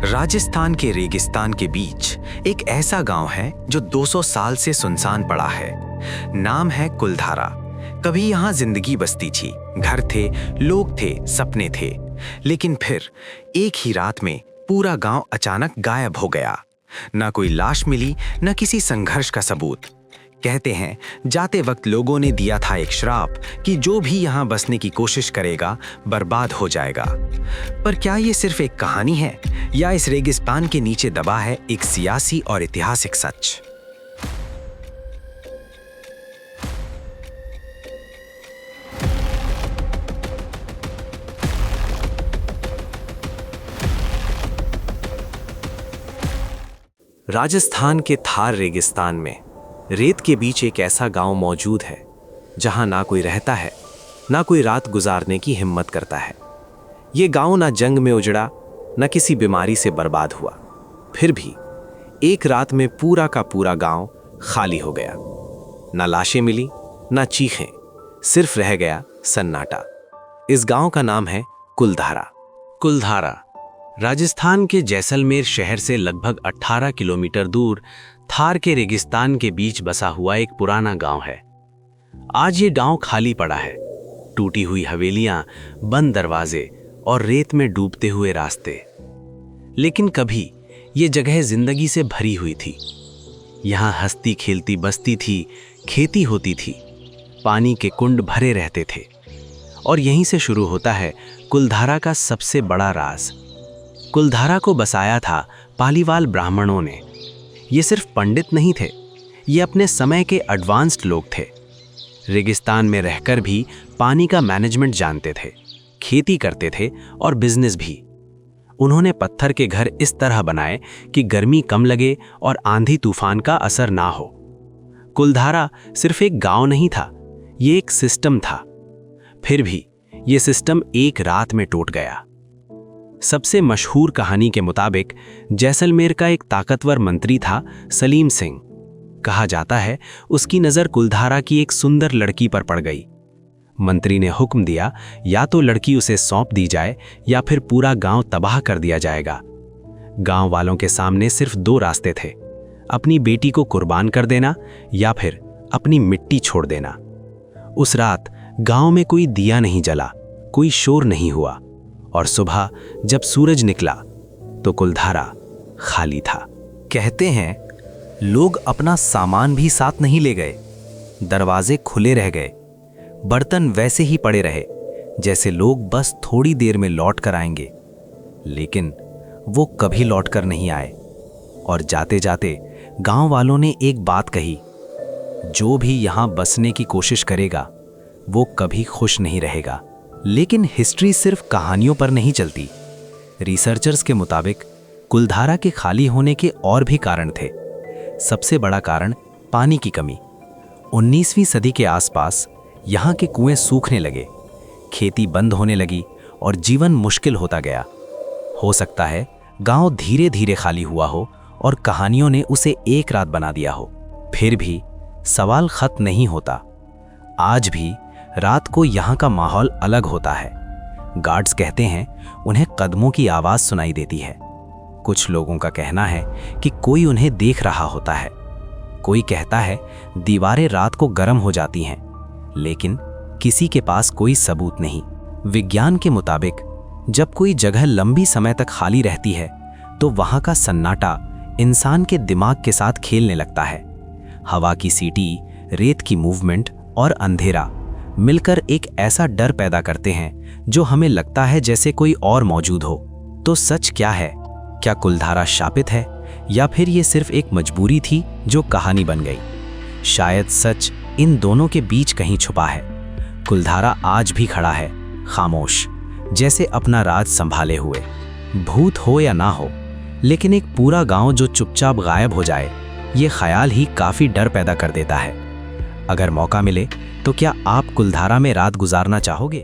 राजस्थान के रेगिस्तान के बीच एक ऐसा गांव है जो 200 साल से सुनसान पड़ा है। नाम है कुलधारा। कभी यहाँ जिंदगी बसती थी, घर थे, लोग थे, सपने थे। लेकिन फिर एक ही रात में पूरा गांव अचानक गायब हो गया। ना कोई लाश मिली, ना किसी संघर्ष का सबूत। कहते हैं जाते वक्त लोगों ने दिया था एक श्राप कि जो भी यहाँ बसने की कोशिश करेगा बर्बाद हो जाएगा। पर क्या ये सिर्फ एक कहानी है या इस रेगिस्तान के नीचे दबा है एक सियासी और ऐतिहासिक सच? राजस्थान के थार रेगिस्तान में रेत के बीच एक ऐसा गांव मौजूद है जहां ना कोई रहता है, ना कोई रात गुजारने की हिम्मत करता है। ये गांव ना जंग में उजड़ा, ना किसी बीमारी से बर्बाद हुआ। फिर भी एक रात में पूरा का पूरा गांव खाली हो गया। ना लाशें मिली, ना चीखें, सिर्फ रह गया सन्नाटा। इस गांव का नाम है कुलधारा। कुलधारा राजस्थान के जैसलमेर शहर से लगभग 18 किलोमीटर दूर थार के रेगिस्तान के बीच बसा हुआ एक पुराना गांव है। आज ये गांव खाली पड़ा है। टूटी हुई हवेलियां, बंद दरवाजे और रेत में डूबते हुए रास्ते। लेकिन कभी ये जगह जिंदगी से भरी हुई थी। यहां हंसती खेलती बस्ती थी, खेती होती थी, पानी के कुंड भरे रहते थे। और यहीं से शुरू होता है कुलधारा का सबसे बड़ा राज। कुलधारा को बसाया था पालीवाल ब्राह्मणों ने। ये सिर्फ पंडित नहीं थे, ये अपने समय के एडवांस्ड लोग थे। रेगिस्तान में रहकर भी पानी का मैनेजमेंट जानते थे, खेती करते थे और बिजनेस भी। उन्होंने पत्थर के घर इस तरह बनाए कि गर्मी कम लगे और आंधी तूफान का असर ना हो। कुलधारा सिर्फ एक गांव नहीं था, ये एक सिस्टम था। फिर भी ये सिस्टम एक रात में टूट गया। सबसे मशहूर कहानी के मुताबिक जैसलमेर का एक ताकतवर मंत्री था सलीम सिंह। कहा जाता है उसकी नज़र कुलधारा की एक सुंदर लड़की पर पड़ गई। मंत्री ने हुक्म दिया, या तो लड़की उसे सौंप दी जाए या फिर पूरा गांव तबाह कर दिया जाएगा। गांव वालों के सामने सिर्फ 2 रास्ते थे, अपनी बेटी को कुर्बान कर देना या फिर अपनी मिट्टी छोड़ देना। उस रात गांव में कोई दिया नहीं जला, कोई शोर नहीं हुआ। और सुबह जब सूरज निकला तो कुलधारा खाली था। कहते हैं लोग अपना सामान भी साथ नहीं ले गए। दरवाजे खुले रह गए, बर्तन वैसे ही पड़े रहे जैसे लोग बस थोड़ी देर में लौट कर आएंगे। लेकिन वो कभी लौट कर नहीं आए। और जाते जाते गांव वालों ने एक बात कही, जो भी यहां बसने की कोशिश करेगा वो कभी खुश नहीं रहेगा। लेकिन हिस्ट्री सिर्फ कहानियों पर नहीं चलती। रिसर्चर्स के मुताबिक कुलधारा के खाली होने के और भी कारण थे। सबसे बड़ा कारण पानी की कमी। 19वीं सदी के आसपास यहाँ के कुएं सूखने लगे, खेती बंद होने लगी और जीवन मुश्किल होता गया। हो सकता है गांव धीरे धीरे खाली हुआ हो और कहानियों ने उसे एक रात बना दिया हो। फिर भी सवाल खत्म नहीं होता। आज भी रात को यहाँ का माहौल अलग होता है। गार्ड्स कहते हैं उन्हें कदमों की आवाज़ सुनाई देती है। कुछ लोगों का कहना है कि कोई उन्हें देख रहा होता है। कोई कहता है दीवारें रात को गर्म हो जाती हैं, लेकिन किसी के पास कोई सबूत नहीं। विज्ञान के मुताबिक जब कोई जगह लंबी समय तक खाली रहती है तो वहाँ का सन्नाटा इंसान के दिमाग के साथ खेलने लगता है। हवा की सीटी, रेत की मूवमेंट और अंधेरा मिलकर एक ऐसा डर पैदा करते हैं जो हमें लगता है जैसे कोई और मौजूद हो। तो सच क्या है? क्या कुलधारा शापित है या फिर ये सिर्फ एक मजबूरी थी जो कहानी बन गई? शायद सच इन दोनों के बीच कहीं छुपा है। कुलधारा आज भी खड़ा है, खामोश, जैसे अपना राज संभाले हुए। भूत हो या ना हो, लेकिन एक पूरा गांव जो चुपचाप गायब हो जाए, ये ख्याल ही काफी डर पैदा कर देता है। अगर मौका मिले तो क्या आप कुलधारा में रात गुजारना चाहोगे?